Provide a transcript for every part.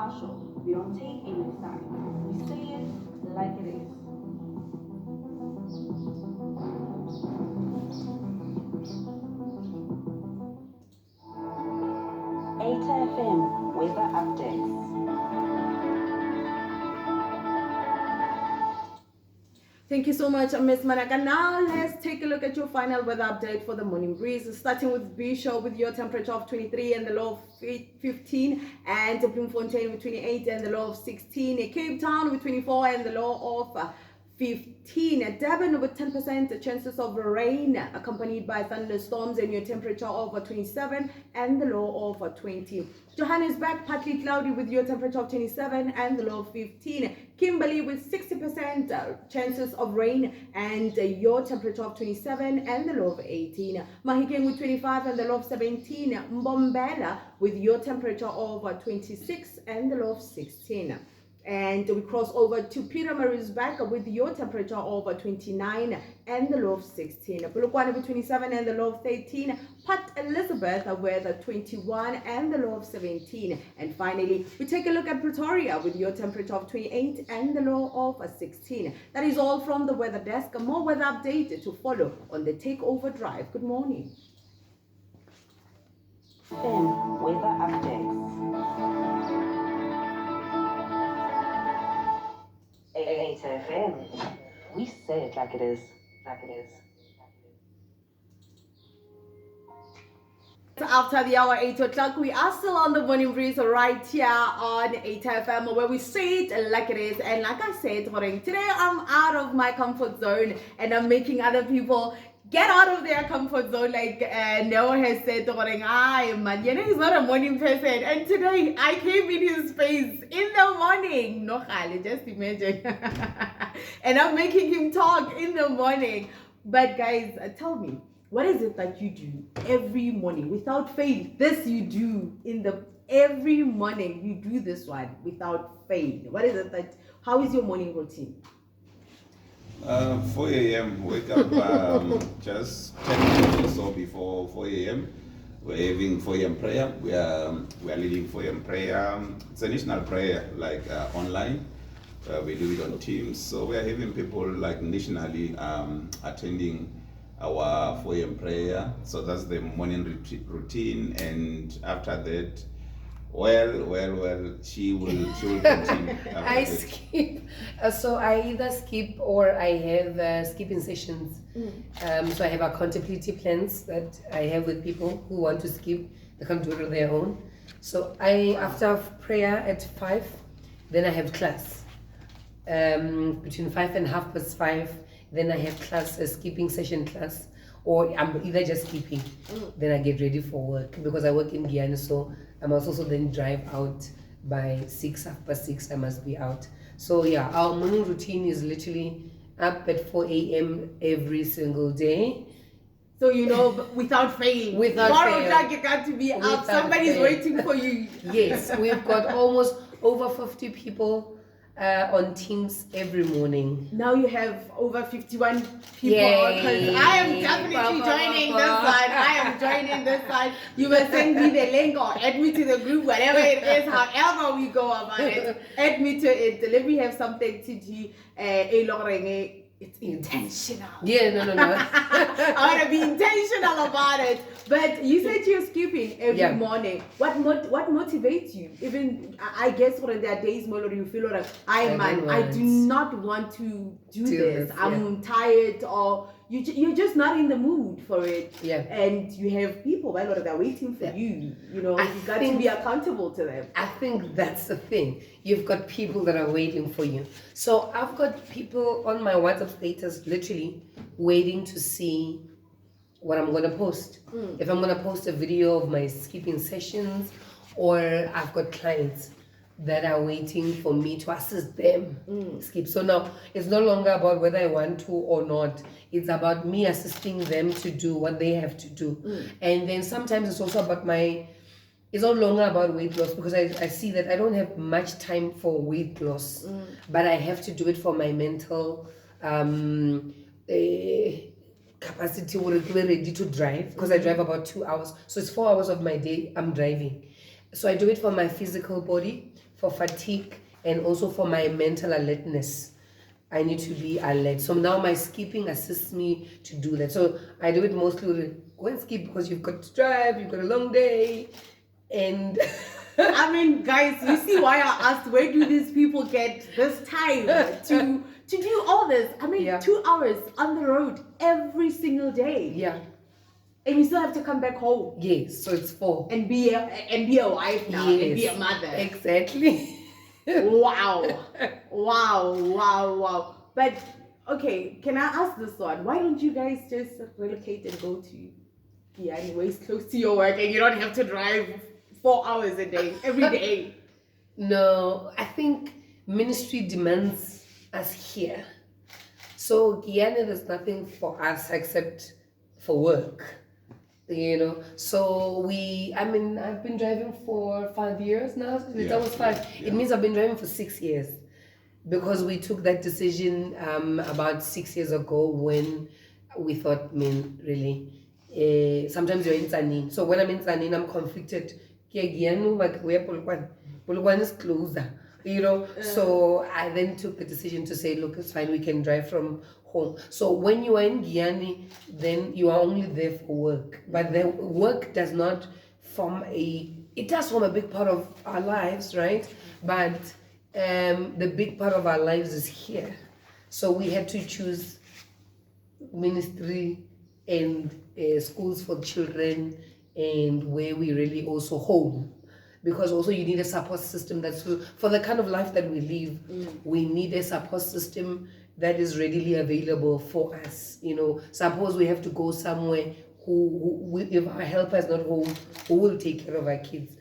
partial. We don't take any side. We say it like it is. FM weather updates. Thank you so much, Miss Manaka. Now let's take a look at your final weather update for the morning breeze. Starting with Bisho with your temperature of 23 and the low of 15, and Bloemfontein with 28 and the low of 16, Cape Town with 24 and the low of 15, Durban with 10% chances of rain accompanied by thunderstorms and your temperature of 27 and the low of 20. Johannesburg partly cloudy with your temperature of 27 and the low of 15. Kimberley with 60% chances of rain and your temperature of 27 and the low of 18. Mahikeng with 25 and the low of 17. Mbombela with your temperature of 26 and the low of 16. And we cross over to Pietermaritzburg with your temperature of 29 and the low of 16. Polokwane with 27 and the low of 13. Port Elizabeth with 21 and the low of 17. And finally, we take a look at Pretoria with your temperature of 28 and the low of 16. That is all from the weather desk. More weather update to follow on the Takeover Drive. Good morning. Weather updates. 8 FM. We say it like it is. Like it is. After the hour 8 o'clock, we are still on the morning breeze right here on 8 FM, where we say it like it is. And like I said, today I'm out of my comfort zone and I'm making other people get out of their comfort zone. Like Neo has said, man, he's not a morning person. And today I came in his face in the morning. No, just imagine. And I'm making him talk in the morning. But guys, tell me, what is it that you do every morning without fail? This you do every morning. You do this one without fail. What is it that? How is your morning routine? 4 a.m. Wake up just 10 minutes or so before 4 a.m. We're having 4 a.m. prayer. We are leading 4 a.m. prayer. It's a national prayer, like online. We do it on Teams. So we are having people like nationally attending our 4 a.m. prayer. So that's the morning routine. And after that, she will continue. I skip, so I either skip or I have skipping sessions. So I have accountability plans that I have with people who want to skip. They can do it on their own. So after prayer at 5, then I have class. Between 5 and 5:30, then I have class, a skipping session class, or I'm either just skipping. Then I get ready for work because I work in Guyana, so I must also then drive out by 6:30. I must be out. So yeah, our morning routine is literally up at 4 a.m. every single day. So without fail. Without 4 o'clock you got to be up. Somebody's waiting for you. Yes, we've got almost over 50 people on Teams every morning. Now you have over 51 people, because I am definitely joining this side. I am joining this side. You will send me the link or add me to the group, whatever it is, however we go about it. Add me to it. Let me have something to do. It's intentional. Yeah, no. I want to be intentional about it. But you said you're skipping every morning. What motivates you? Even I guess when there are days where you feel like I do not want to do this. I'm tired, or you're just not in the mood for it. Yeah. And you have people that are waiting for you. You got to be accountable to them. I think that's the thing. You've got people that are waiting for you. So I've got people on my WhatsApp status literally waiting to see what I'm going to post. If I'm going to post a video of my skipping sessions, or I've got clients that are waiting for me to assist them skip. So now it's no longer about whether I want to or not. It's about me assisting them to do what they have to do. And then sometimes it's also about it's no longer about weight loss, because I see that I don't have much time for weight loss, but I have to do it for my mental capacity to be ready to drive, because I drive about 2 hours. So it's 4 hours of my day I'm driving. So I do it for my physical body, for fatigue, and also for my mental alertness. I need to be alert. So now my skipping assists me to do that. So I do it mostly with go and skip because you've got to drive, you've got a long day, and I mean, guys, you see why I asked, where do these people get this time to do all this? I mean, 2 hours on the road every single day. yeah. And you still have to come back home. Yes, so it's 4. And be a wife now, and be a mother. Exactly. Wow. But okay, can I ask this one? Why don't you guys just relocate and go to anyways close to your work, and you don't have to drive 4 hours a day every day? No, I think ministry demands us here. So Guyana, there's nothing for us except for work. So I've been driving for 5 years now. That was 5. It means I've been driving for 6 years, because we took that decision about 6 years ago when we thought, really, sometimes you're in Tsanin. So when I'm in Tsanin, I'm conflicted. Polokwane is closer. So I then took the decision to say, look, it's fine, we can drive from home. So when you are in Guyana, then you are only there for work. But the work does not it does form a big part of our lives, right? But the big part of our lives is here. So we had to choose ministry and schools for children, and where we really also home. Because also you need a support system for the kind of life that we live. We need a support system that is readily available for us. Suppose we have to go somewhere, if our helper is not home, who will take care of our kids?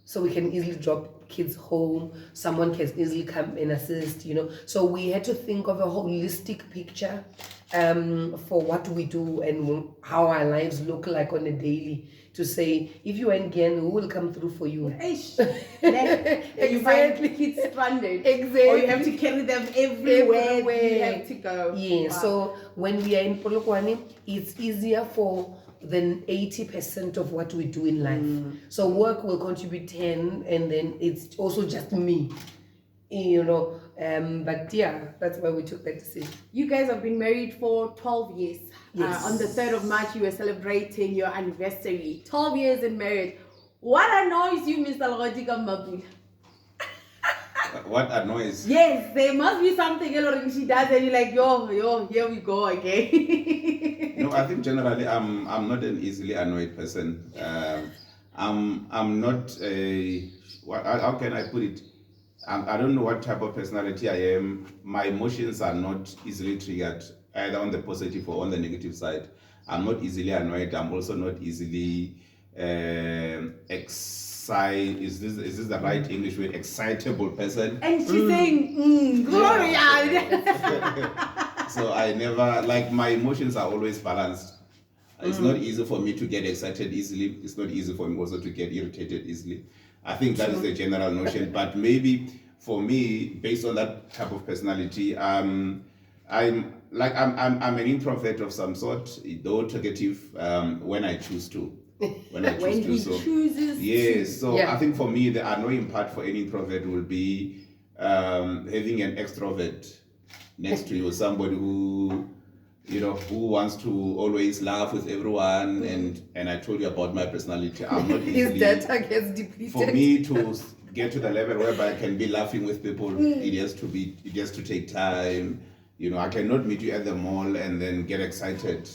So we can easily drop kids home. Someone can easily come and assist. So we had to think of a holistic picture for what we do and how our lives look like on a daily. To say, if you are in Guyana, who will come through for you? You find kids stranded. Exactly. Or you have to carry them everywhere. You have to go. Yeah, so when we are in Polokwane, it's easier for than 80% of what we do in life. So work will contribute 10, and then it's also just me. But yeah, that's why we took that decision. You guys have been married for 12 years. Yes. On the 3rd of March, you were celebrating your anniversary. 12 years in marriage. What annoys you, Mr. Legodi Mapula? What annoys? Yes, there must be something she does, and you're like, yo, here we go again. No, I think generally I'm not an easily annoyed person. I'm not how can I put it? I don't know what type of personality I am. My emotions are not easily triggered, either on the positive or on the negative side. I'm not easily annoyed. I'm also not easily excited. Is this the right English word? Excitable person. And she's saying, Gloria. So I never, my emotions are always balanced. It's not easy for me to get excited easily. It's not easy for me also to get irritated easily. I think that is the general notion, but maybe for me, based on that type of personality, I'm an introvert of some sort, though talkative when I choose to. When he chooses. Yes, so yeah. I think for me, the annoying part for any introvert will be having an extrovert next to you, somebody who wants to always laugh with everyone, and I told you about my personality. I'm not easily, his data gets depleted. For me to get to the level whereby I can be laughing with people, it has to take time. I cannot meet you at the mall and then get excited.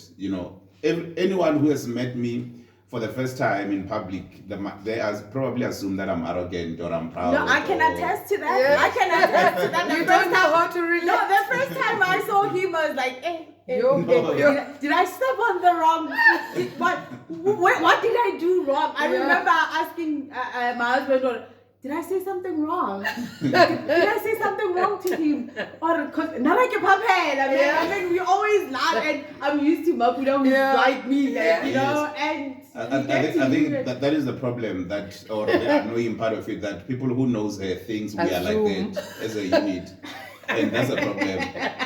Anyone who has met me for the first time in public, they probably assume that I'm arrogant or I'm proud. No, I can attest to that. Yeah. I can attest to that. You don't know how to relate. No, the first time I saw him, I was like, did I step on the wrong? What did I do wrong? I remember asking my husband, did I say something wrong? Did I say something wrong to him? Or not like a puppet. I mean, we always laugh, and I'm used to Mapula who's like me, and I think that is the problem, or the annoying part of it, that people who knows their things, we are like that as a unit. And that's a problem.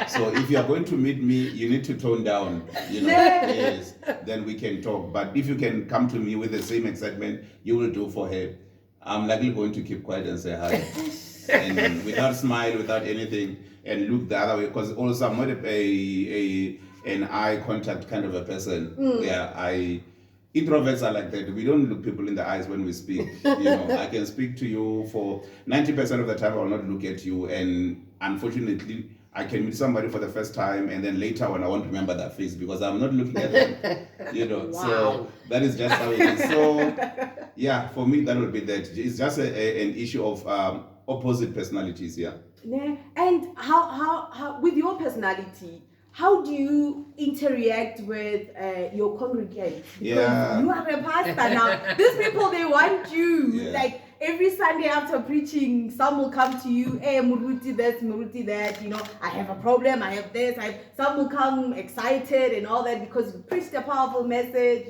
So if you are going to meet me, you need to tone down, yes, then we can talk. But if you can come to me with the same excitement, you will do for her. I'm likely going to keep quiet and say hi, and without smile, without anything, and look the other way. Because also I'm not an eye contact kind of a person. Introverts are like that. We don't look people in the eyes when we speak. I can speak to you for 90% of the time. I will not look at you, and unfortunately, I can meet somebody for the first time, and then later when I won't remember that face because I'm not looking at them. Wow. So that is just how it is. So yeah, for me that would be that. It's just an issue of opposite personalities. Yeah. And how with your personality, how do you interact with your congregants? Because you are a pastor now. These people, they want you. Yeah. Like every Sunday after preaching, some will come to you, hey, Muruti this, Muruti that, I have a problem, I have this. Some will come excited and all that because you preached a powerful message,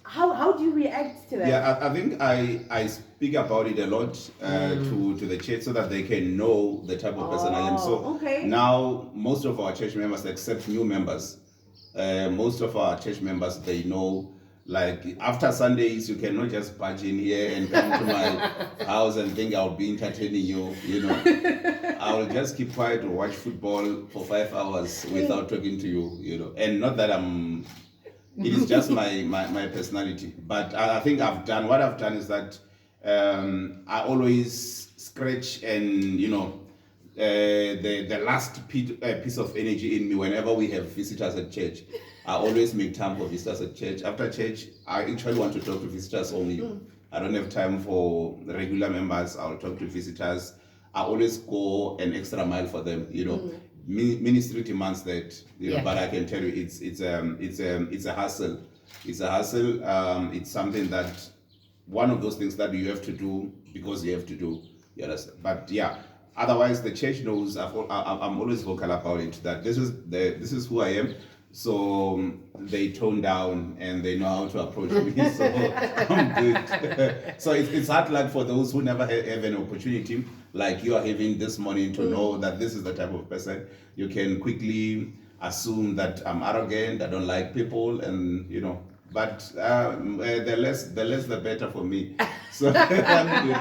How do you react to that? Yeah, I think I speak about it a lot to the church so that they can know the type of person I am. So now most of our church members, except new members, most of our church members, they know, like after Sundays, you cannot just barge in here and come to my house and think I'll be entertaining you. I will just keep quiet or watch football for 5 hours without talking to you. And not that it is just my personality. But I think what I've done is that I always scratch and, the last piece of energy in me whenever we have visitors at church. I always make time for visitors at church. After church, I actually want to talk to visitors only. I don't have time for regular members. I'll talk to visitors. I always go an extra mile for them, Ministry demands that, but I can tell you it's a hustle. It's a hustle. It's something that one of those things that you have to do because you have to do. You understand? But yeah, otherwise the church knows. I'm always vocal about it. That this is who I am. So they tone down and they know how to approach me. So I'm good. So it's hard luck for those who never have an opportunity like you are having this morning to know that this is the type of person. You can quickly assume that I'm arrogant, I don't like people, and but the less the better for me. So I'm good.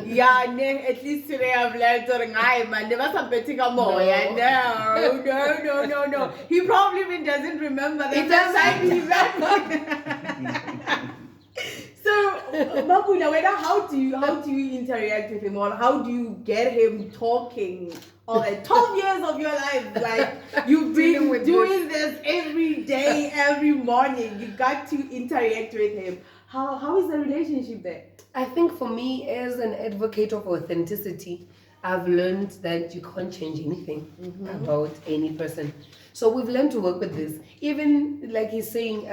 Yeah, at least today I've learned man, there was some betting more. No. He probably even doesn't remember that. So, Mapula, how do you interact with him, or how do you get him talking? All that 12 years of your life, like you've been doing this every day, every morning. You got to interact with him. How is the relationship there? I think for me, as an advocate of authenticity, I've learned that you can't change anything about any person. So we've learned to work with this. Even like he's saying,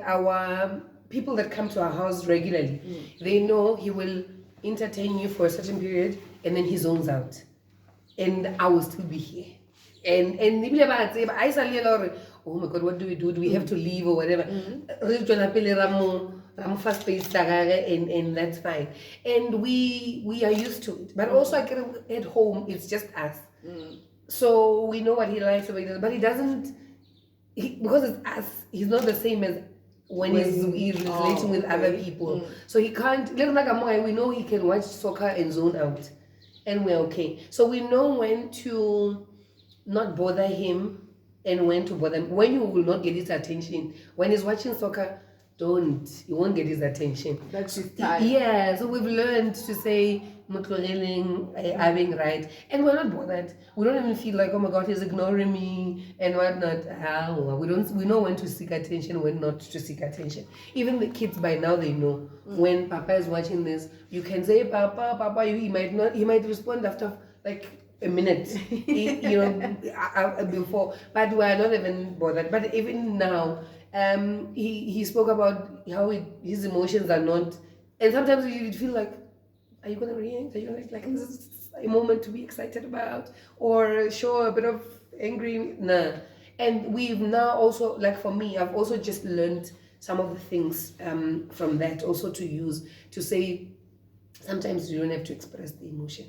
our people that come to our house regularly, they know he will entertain you for a certain period and then he zones out. And I will still be here. And I say, oh my God, what do we do? Do we have to leave or whatever? And that's fine. And we are used to it. But also at home, it's just us. So we know what he likes, but he doesn't, because it's us, he's not the same as when he's relating with other people. So he can't, we know he can watch soccer and zone out. And we're okay. So we know when to not bother him and when to bother him. When you will not get his attention. When he's watching soccer, you won't get his attention. That's his time. Yeah, so we've learned to say, having right. And we're not bothered. We don't even feel like, oh my God, he's ignoring me and whatnot. We know when to seek attention, when not to seek attention. Even the kids by now, they know when Papa is watching this, you can say, Papa, he might respond after like a minute, before, but we are not even bothered. But even now, he spoke about how his emotions are not, and sometimes you feel like, are you going to react? Are you going to like, this is a moment to be excited about, or show a bit of angry? Nah. And we've now also, like for me, I've also just learned some of the things from that also to use to say, sometimes you don't have to express the emotion.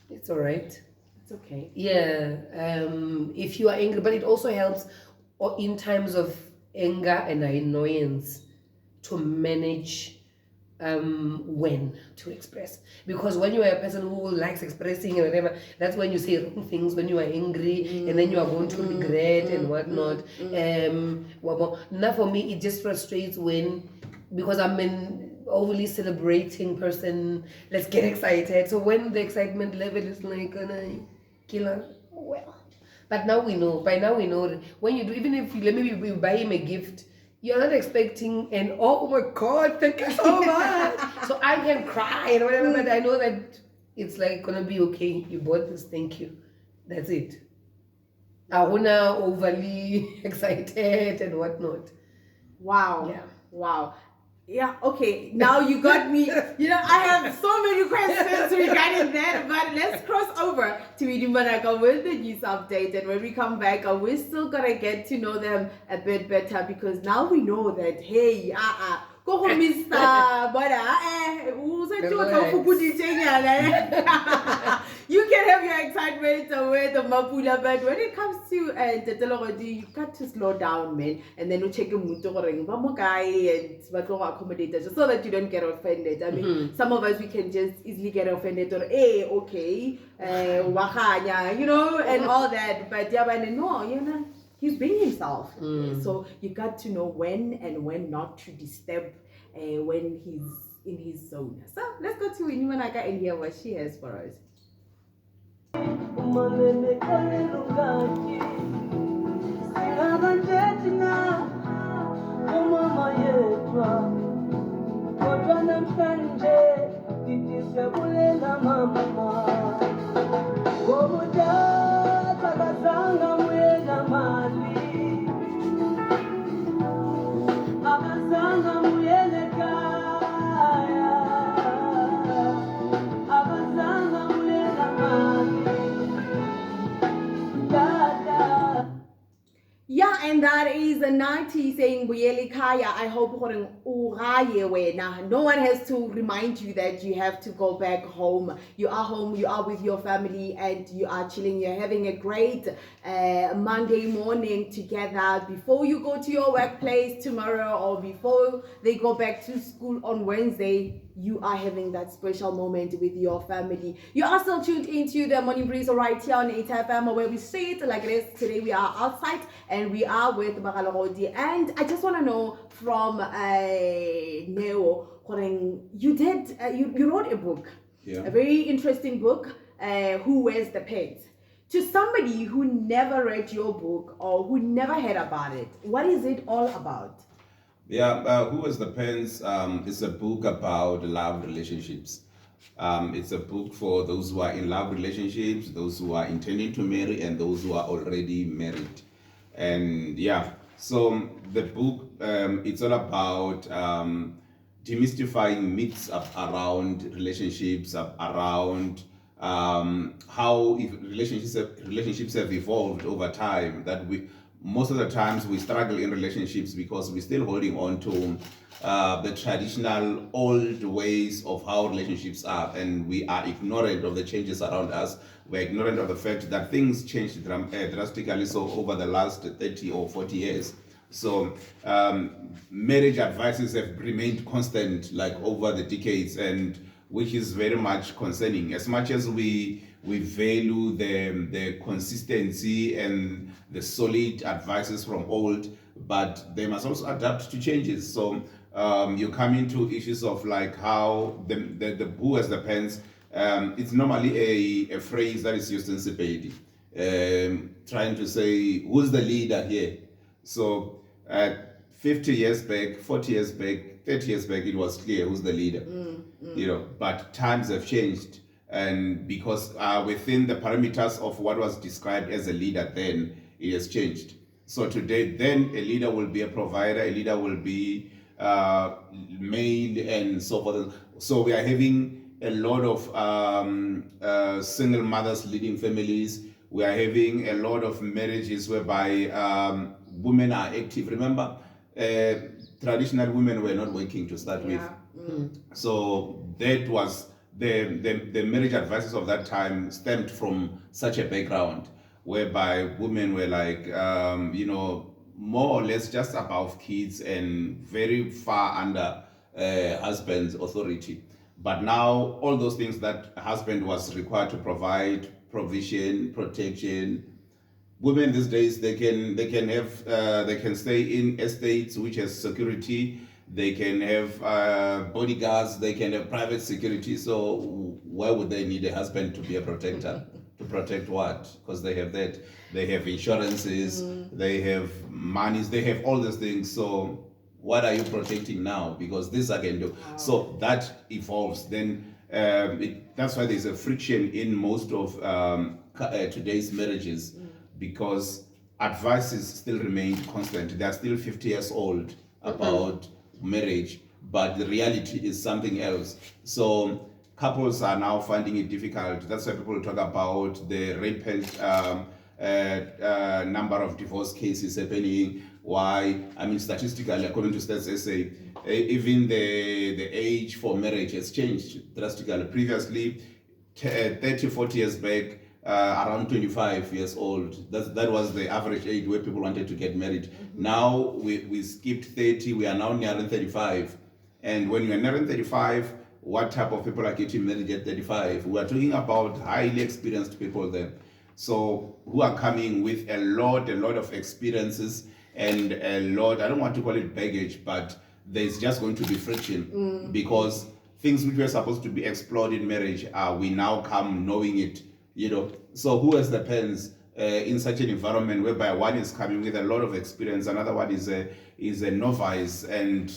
It's all right. It's okay. Yeah. If you are angry, but it also helps in times of anger and annoyance to manage when to express, because when you are a person who likes expressing and whatever, that's when you say wrong things, when you are angry, and then you are going to regret and whatnot. Now for me it just frustrates when, because I'm an overly celebrating person, let's get excited, so when the excitement level is like gonna kill us, well, but now we know, by now we know that when you do, even if you, let me you buy him a gift, you're not expecting an oh my god, thank you so much. So I can cry and whatever, but I know that it's like gonna be okay. You bought this, thank you. That's it. I wanna overly excited and whatnot. Wow. Yeah. Wow. Yeah, okay. Now you got me. You know, I have so many questions regarding that, but let's cross over to Idimanaka with the news update. And when we come back, we're still gonna get to know them a bit better, because now we know that, hey, go home, Mr. But you can have your excitement with the Mapula, but when it comes to Legodi, you got to slow down, man, and then you check your mood and accommodate us so that you don't get offended. I mean, some of us, we can just easily get offended or okay, wakanya, you know, and all that. But yeah, but no, you know, he's being himself. So you got to know when and when not to disturb when he's in his zone. So let's go to Inumanaka and hear what she has for us. Yeah, and that is a 90 saying Buyeli Kaya. I hope no one has to remind you that you have to go back home. You are home, you are with your family, and you are chilling. You're having a great Monday morning together before you go to your workplace tomorrow, or before they go back to school on Wednesday. You are having that special moment with your family. You are still tuned into the Morning Breeze right here on 8FM, where we say it like this. Today we are outside and we are with Mapula Legodi. And I just want to know from Neo, you wrote a book, a very interesting book, Who Wears the Pants. To somebody who never read your book or who never heard about it, what is it all about? Yeah, Who Wears the Pants is a book about love relationships. It's a book for those who are in love relationships, those who are intending to marry, and those who are already married. And yeah, so the book, it's all about demystifying myths around relationships, around how relationships have evolved over time, that most of the times we struggle in relationships because we're still holding on to the traditional old ways of how relationships are, and we are ignorant of the changes around us. We're ignorant of the fact that things changed drastically so over the last 30 or 40 years. So marriage advices have remained constant like over the decades, and which is very much concerning. As much as we value the consistency and the solid advices from old, but they must also adapt to changes. So you come into issues of like how the Who Wears the Pants, it's normally a phrase that is used in Sepedi, trying to say who's the leader here. So 50 years back, 40 years back, 30 years back, it was clear who's the leader. You know, but times have changed, and because within the parameters of what was described as a leader then, it has changed. So today, then a leader will be a provider, a leader will be male, and so forth. So we are having a lot of single mothers leading families. We are having a lot of marriages whereby women are active. Remember, traditional women were not working to start with. So that was the marriage advices of that time stemmed from such a background whereby women were like, more or less just above kids and very far under husband's authority. But now all those things that husband was required to provide, provision, protection, women these days they can have they can stay in estates which has security. They can have bodyguards. They can have private security. So why would they need a husband to be a protector? To protect what? Because they have that. They have insurances. They have monies. They have all these things. So what are you protecting now? Because this I can do. Wow. So that evolves. Then that's why there's a friction in most of today's marriages, because advices still remain constant. They are still 50 years old about marriage, but the reality is something else. So couples are now finding it difficult. That's why people talk about the rampant number of divorce cases happening. Why? I mean, statistically, according to Stats SA, even the age for marriage has changed drastically. Previously, 30, 40 years back, around 25 years old. That was the average age where people wanted to get married. Now we skipped 30, we are now nearing 35. And when you're nearing 35, what type of people are getting married at 35? We are talking about highly experienced people there. So who are coming with a lot of experiences and a lot, I don't want to call it baggage, but there's just going to be friction because things which were supposed to be explored in marriage, we now come knowing it. So who has the pens in such an environment whereby one is coming with a lot of experience, another one is a novice, and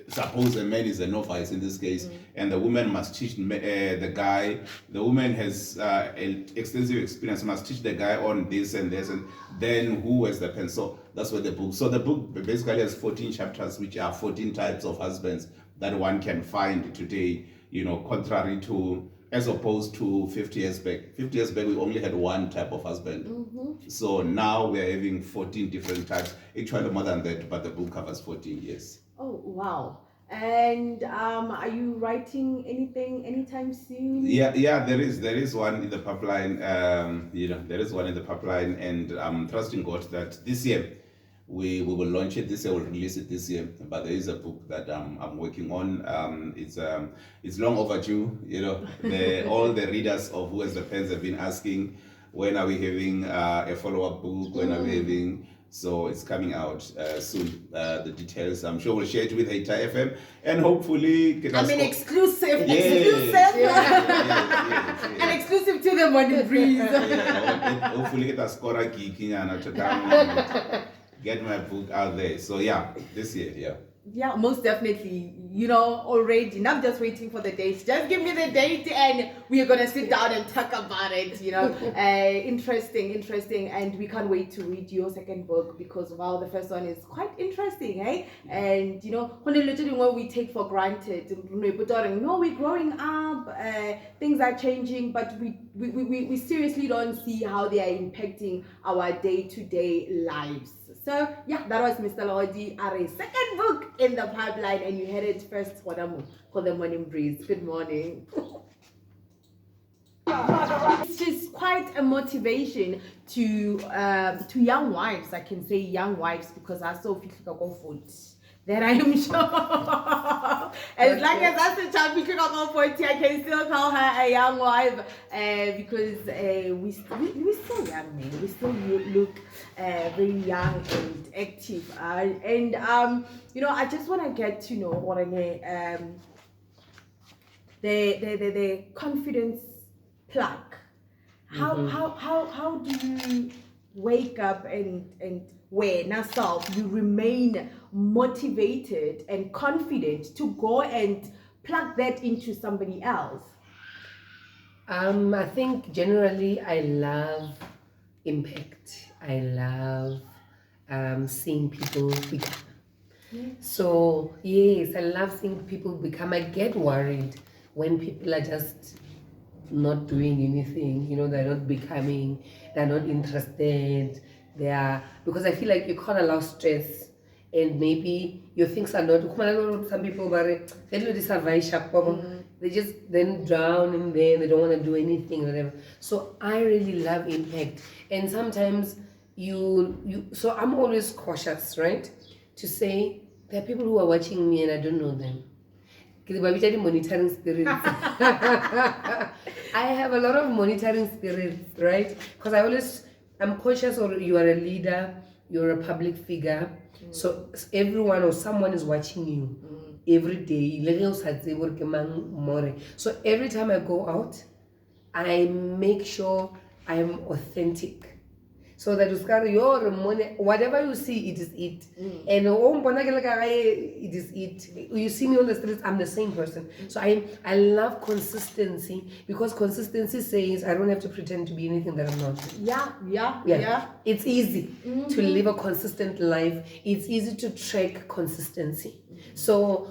suppose a man is a novice in this case, and the woman must teach the guy. The woman has extensive experience, must teach the guy on this and this, and then who has the pen? So that's what the book. So the book basically has 14 chapters, which are 14 types of husbands that one can find today. Contrary to, as opposed to 50 years back. 50 years back, we only had one type of husband. So now we're having 14 different types. Actually, more than that, but the book covers 14 years. Oh, wow. And are you writing anything anytime soon? Yeah, there is one in the pipeline. There is one in the pipeline, and I'm trusting God that this year we will launch it. This year we'll release it this year. But there is a book that I'm working on. It's long overdue. All the readers of Who Has the Pens have been asking, when are we having a follow-up book? When are we having? So it's coming out soon. The details, I'm sure we'll share it with Hater FM, and hopefully exclusive. Yes. An exclusive to the Morning Breeze. Hopefully get a scorer geeking and to come and get my book out there. So yeah, this year, Yeah, most definitely. Already, not just waiting for the date. Just give me the date and we are going to sit down and talk about it, Interesting. And we can't wait to read your second book because, wow, the first one is quite interesting, eh? And, literally what we take for granted. No, we're growing up, things are changing, but we seriously don't see how they are impacting our day-to-day lives. So, yeah, that was Mr. Legodi, our second book in the pipeline, and you heard it first for the Morning Breeze. Good morning. It's just quite a motivation to young wives. I can say young wives because I saw go food. That I am sure. As long as that's the child picking up on 40, I can still call her a young wife because we're still young, man. We still look very young and active. I just want to get to know the confidence plug. How do you wake up and when yourself you remain motivated and confident to go and plug that into somebody else? I think generally I love impact. I love seeing people become. So yes, I love seeing people become. I get worried when people are just not doing anything, they're not becoming, they're not interested, because I feel like you can't allow stress, and maybe your things are not, some people they just then drown in there, they don't want to do anything, whatever. So I really love impact, and sometimes so I'm always cautious, right? To say there are people who are watching me and I don't know them. Monitoring spirits. I have a lot of monitoring spirits, right? Because I'm conscious, or you are a leader, you're a public figure, so everyone or someone is watching you every day. So every time I go out, I make sure I'm authentic. So that whatever you see, it is it. And it is it. You see me on the streets, I'm the same person. So I love consistency, because consistency says I don't have to pretend to be anything that I'm not. Yeah. It's easy to live a consistent life. It's easy to track consistency. So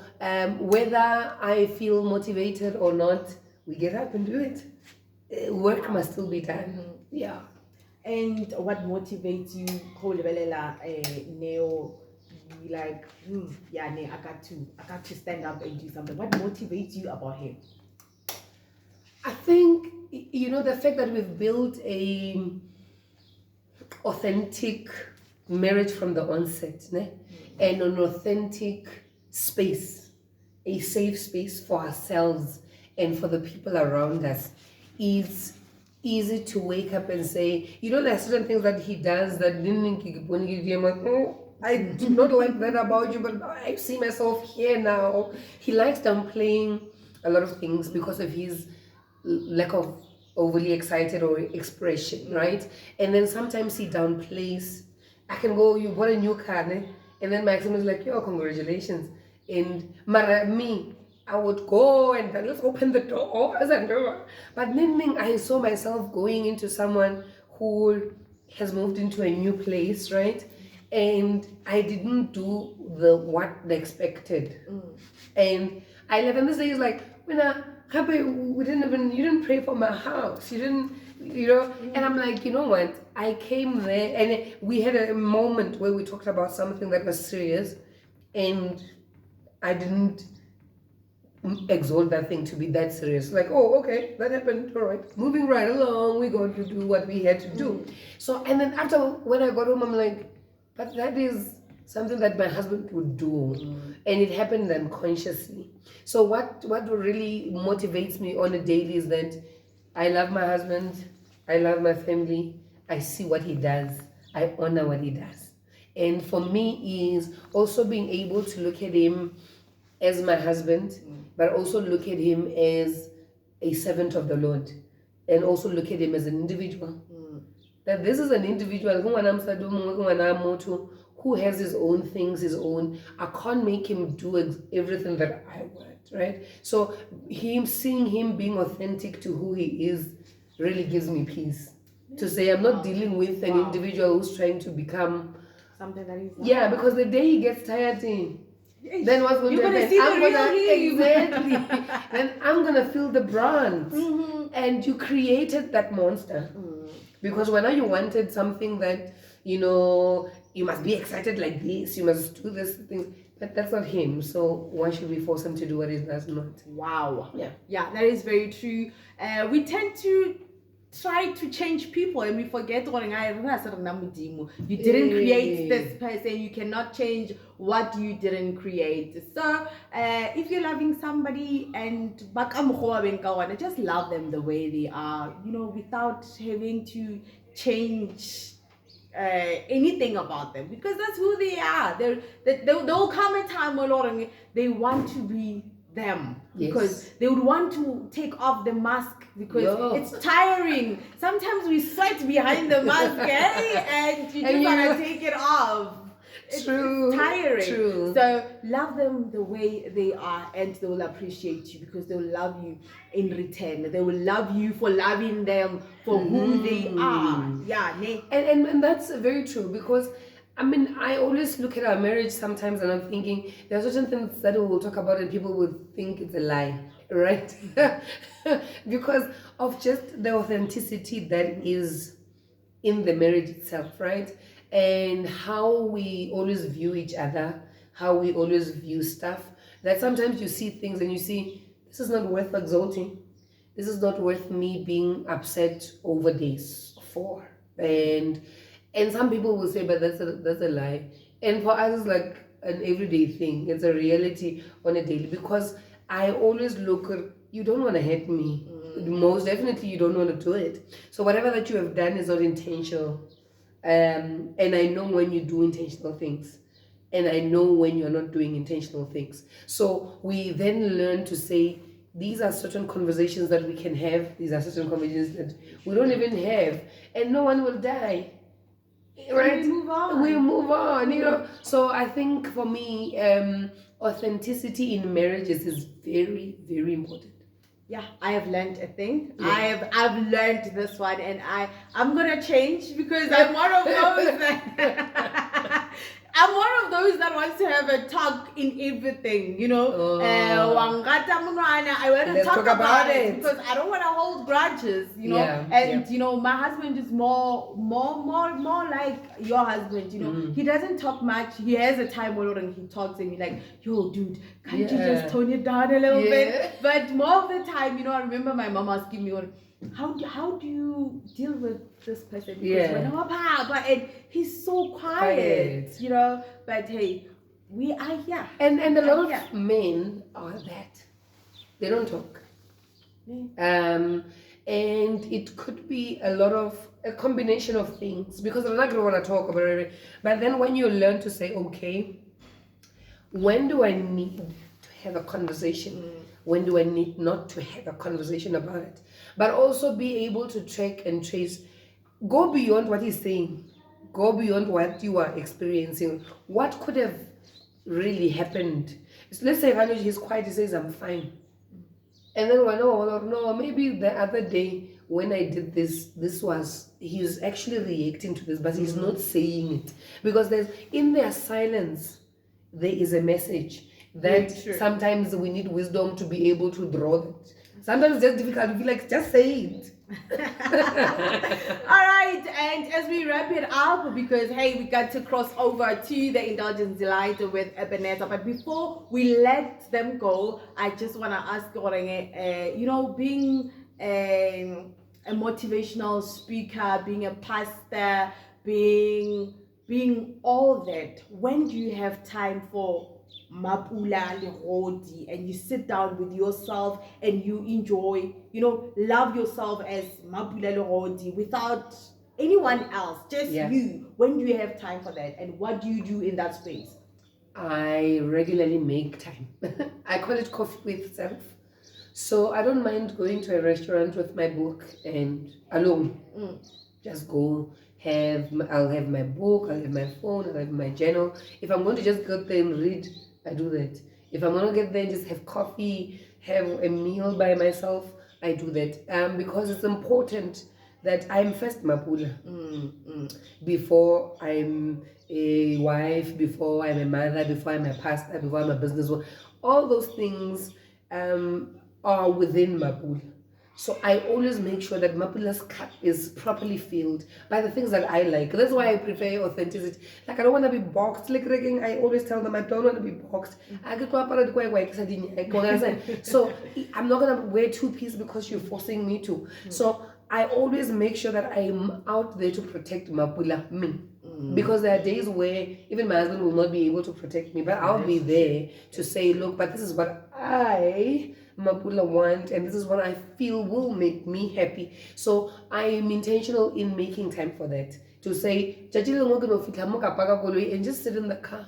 whether I feel motivated or not, we get up and do it. Work must still be done. Yeah. And what motivates you, Neo? Like, I got to stand up and do something. What motivates you about him? I think, the fact that we've built a authentic marriage from the onset, and an authentic space, a safe space for ourselves and for the people around us, is easy to wake up and say, there are certain things that he does that I do not like that about you, but I see myself here now. He likes downplaying a lot of things because of his lack of overly excited or expression, right? And then sometimes he downplays. I can go, you bought a new car, and then Maxim is like, yo, congratulations. And me, I would go and then let's open the door. But then I saw myself going into someone who has moved into a new place, right? And I didn't do what they expected. And I left, and this day is like, you didn't pray for my house. You didn't, and I'm like, you know what? I came there and we had a moment where we talked about something that was serious, and I didn't exalt that thing to be that serious. Like, oh, okay, that happened, all right, moving right along, we're going to do what we had to do. So, and then after, when I got home, I'm like, but that is something that my husband would do, and it happened unconsciously. So what really motivates me on a daily is that I love my husband, I love my family, I see what he does, I honor what he does. And for me is also being able to look at him as my husband, but also look at him as a servant of the Lord, and also look at him as an individual. That this is an individual who has his own things, his own. I can't make him do everything that I want, right? So seeing him being authentic to who he is really gives me peace. To say I'm not dealing with an individual who's trying to become something that he's not. Yeah, because the day he gets tired, then what's going to happen? Then I'm gonna feel the brunt. And you created that monster. Because when you wanted something that, you must be excited like this, you must do this thing, but that's not him. So why should we force him to do what he does not? Wow. Yeah, that is very true. We tend to try to change people, and we forget you didn't create this person. You cannot change what you didn't create. So if you're loving somebody and just love them the way they are, without having to change anything about them, because that's who they are. They'll come a time where they want to be them, because they would want to take off the mask, because it's tiring. Sometimes we sweat behind the mask, and you just want to take it off. It's tiring. True. So love them the way they are, and they will appreciate you, because they will love you in return. They will love you for loving them for who they are. And that's very true, because I always look at our marriage sometimes and I'm thinking there are certain things that we will talk about and people will think it's a lie, right? Because of just the authenticity that is in the marriage itself, right? And how we always view each other, how we always view stuff, that sometimes you see things and you see, this is not worth exalting. This is not worth me being upset over this for. And And some people will say, but that's a lie. And for us, it's like an everyday thing. It's a reality on a daily, because I always look at, you don't want to hurt me. Most definitely, you don't want to do it. So whatever that you have done is not intentional. And I know when you do intentional things, and I know when you're not doing intentional things. So we then learn to say, these are certain conversations that we can have, these are certain conversations that we don't even have, and no one will die. Right? We move on, you know. So I think for me, authenticity in marriages is very, very important. Yeah, I have learned a thing. Yeah. I've learned this one, and I'm gonna change, because I'm one of those that I'm one of those that wants to have a talk in everything, you know. I want to talk about it, because I don't want to hold grudges, you know. And you know, my husband is more like your husband, you know. He doesn't talk much. He has a time when he talks, and he's like, yo, dude, can't you just tone it down a little bit? But more of the time, you know, I remember my mom asking me, how do you deal with this person? Because we're not Papa, and he's so quiet, you know. But hey, we are here. And a lot of men are that. They don't talk. And it could be a combination of things, because I'm not going to want to talk about it. But then when you learn to say, okay, when do I need to have a conversation? When do I need not to have a conversation about it? But also be able to track and trace. Go beyond what he's saying. Go beyond what you are experiencing. What could have really happened? Let's say Ranuj, he's quiet, he says, I'm fine. And then no, maybe the other day when I did this was, he's actually reacting to this, but he's not saying it. Because in their silence, there is a message that sometimes we need wisdom to be able to draw that. Sometimes it's just difficult to be like, just say it. All right, and as we wrap it up, because hey, we got to cross over to the Indulgence Delight with Ebenezer, but before we let them go, I just want to ask, you know, being a motivational speaker, being a pastor, being all that, when do you have time for Mapula Legodi, and you sit down with yourself and you enjoy, you know, love yourself as Mapula Legodi without anyone else, just you? When do you have time for that, and what do you do in that space? I regularly make time. I call it coffee with self. So I don't mind going to a restaurant with my book and alone. Just go. I'll have my book, I'll have my phone, I'll have my journal. If I'm going to just go there and read, I do that. If I'm going to get there and just have coffee, have a meal by myself, I do that. Because it's important that I'm first Mapula. Before I'm a wife, before I'm a mother, before I'm a pastor, before I'm a businesswoman. All those things are within Mapula. So I always make sure that Mapula's cup is properly filled by the things that I like. That's why I prefer authenticity. Like, I don't want to be boxed. Like, I always tell them I don't want to be boxed. So I'm not going to wear two-piece because you're forcing me to. So I always make sure that I'm out there to protect Mapula, me. Because there are days where even my husband will not be able to protect me, but I'll be there to say, look, but this is what Mapula want, and this is what I feel will make me happy. So I am intentional in making time for that. To say, and just sit in the car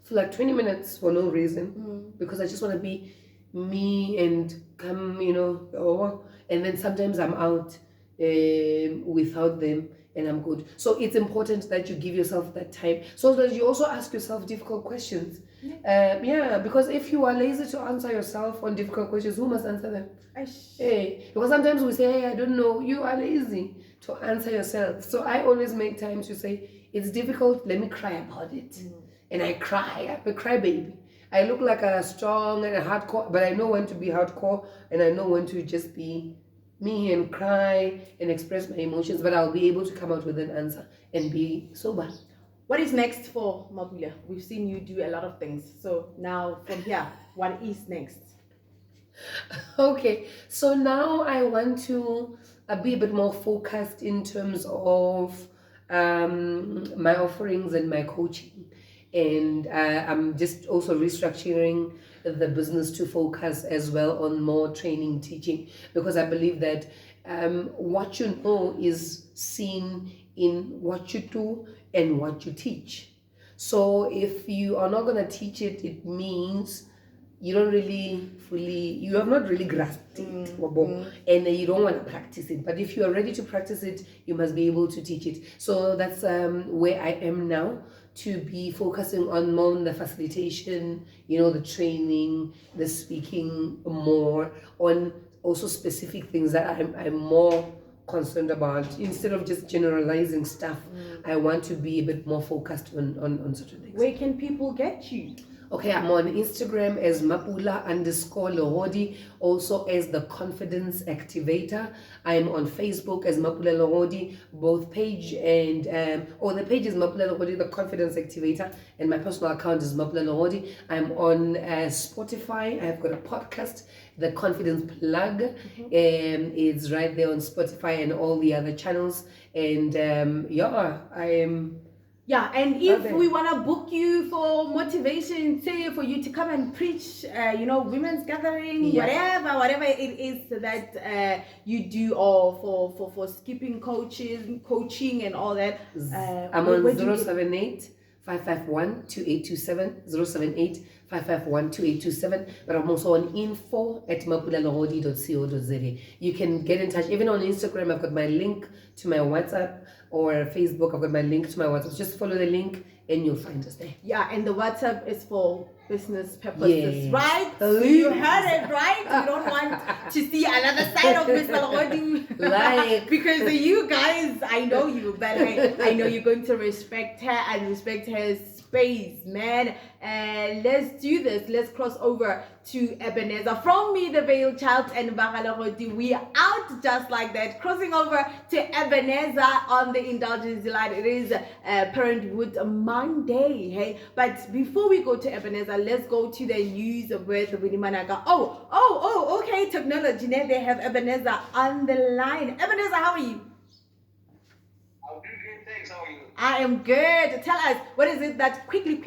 for like 20 minutes for no reason, because I just want to be me and come, you know, and then sometimes I'm out without them, and I'm good. So it's important that you give yourself that time, so that you also ask yourself difficult questions. Because if you are lazy to answer yourself on difficult questions, who must answer them? Because sometimes we say, hey, I don't know. You are lazy to answer yourself. So I always make time to say, it's difficult, let me cry about it. And I cry, I'm a crybaby. I look like a strong and a hardcore, but I know when to be hardcore, and I know when to just be me and cry and express my emotions, but I'll be able to come out with an answer and be sober. What is next for Mapula? We've seen you do a lot of things. So now from here, what is next? Okay, so now I want to be a bit more focused in terms of my offerings and my coaching. And I'm just also restructuring the business to focus as well on more training, teaching, because I believe that what you know is seen in what you do and what you teach. So if you are not going to teach it, it means you don't really you have not really grasped it, and you don't want to practice it. But if you are ready to practice it, you must be able to teach it. So that's where I am now, to be focusing on more on the facilitation, the training, the speaking, more on also specific things that I'm more concerned about. Instead of just generalizing stuff, I want to be a bit more focused on certain things. Where can people get you? Okay, I'm on Instagram as Mapula_Legodi, also as the Confidence Activator. I'm on Facebook as Mapula Legodi, both page and the page is Mapula Legodi, the Confidence Activator, and my personal account is Mapula Legodi. I'm on Spotify. I've got a podcast, The Confidence Plug. It's right there on Spotify and all the other channels. And I am. Yeah, and if we want to book you for motivation, say for you to come and preach, women's gathering, whatever it is that you do, or for skipping coaching and all that. I'm on 078 551 2827, 078 551 2827, but I'm also on info@mapulalegodi.co.za. You can get in touch. Even on Instagram, I've got my link to my WhatsApp, or Facebook, I've got my link to my WhatsApp. Just follow the link and you'll find us there. Yeah, and the WhatsApp is for business purposes, Yes. right? So you heard it, right? You don't want to see another side of Miss Legodi. Because you guys, I know you, but I know you're going to respect her and respect her space, man. And let's do this. Let's cross over to Ebenezer. From me, the Veiled Child, and Legodi, we are out just like that. Crossing over to Ebenezer on the Indulgence Delight. It is Parenthood Monday, hey? But before we go to Ebenezer, let's go to the news with Winnie Managa. Okay, technology. Now they have Ebenezer on the line. Ebenezer, how are you? I'm doing great, thanks. How are you? I am good. Tell us, what is it that, quickly,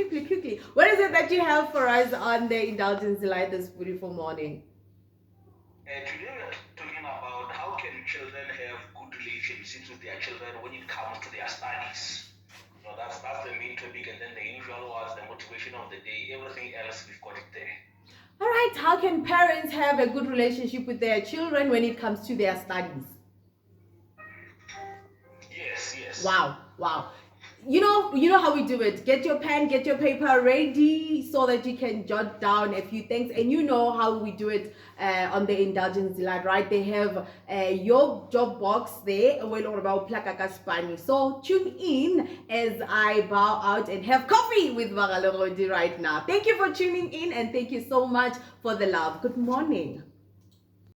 what is it that you have for us on the Indulgence Delight this beautiful morning? Today we're talking about how can children have good relationships with their children when it comes to their studies. That's the main topic, and then the usual was the motivation of the day. Everything else, we've got it there. All right, how can parents have a good relationship with their children when it comes to their studies? Yes. Wow. You know how we do it. Get your pen, get your paper ready so that you can jot down a few things. And you know how we do it on the Indulgence Delight, right? They have your job box there. So tune in as I bow out and have coffee with Legodi right now. Thank you for tuning in, and thank you so much for the love. Good morning.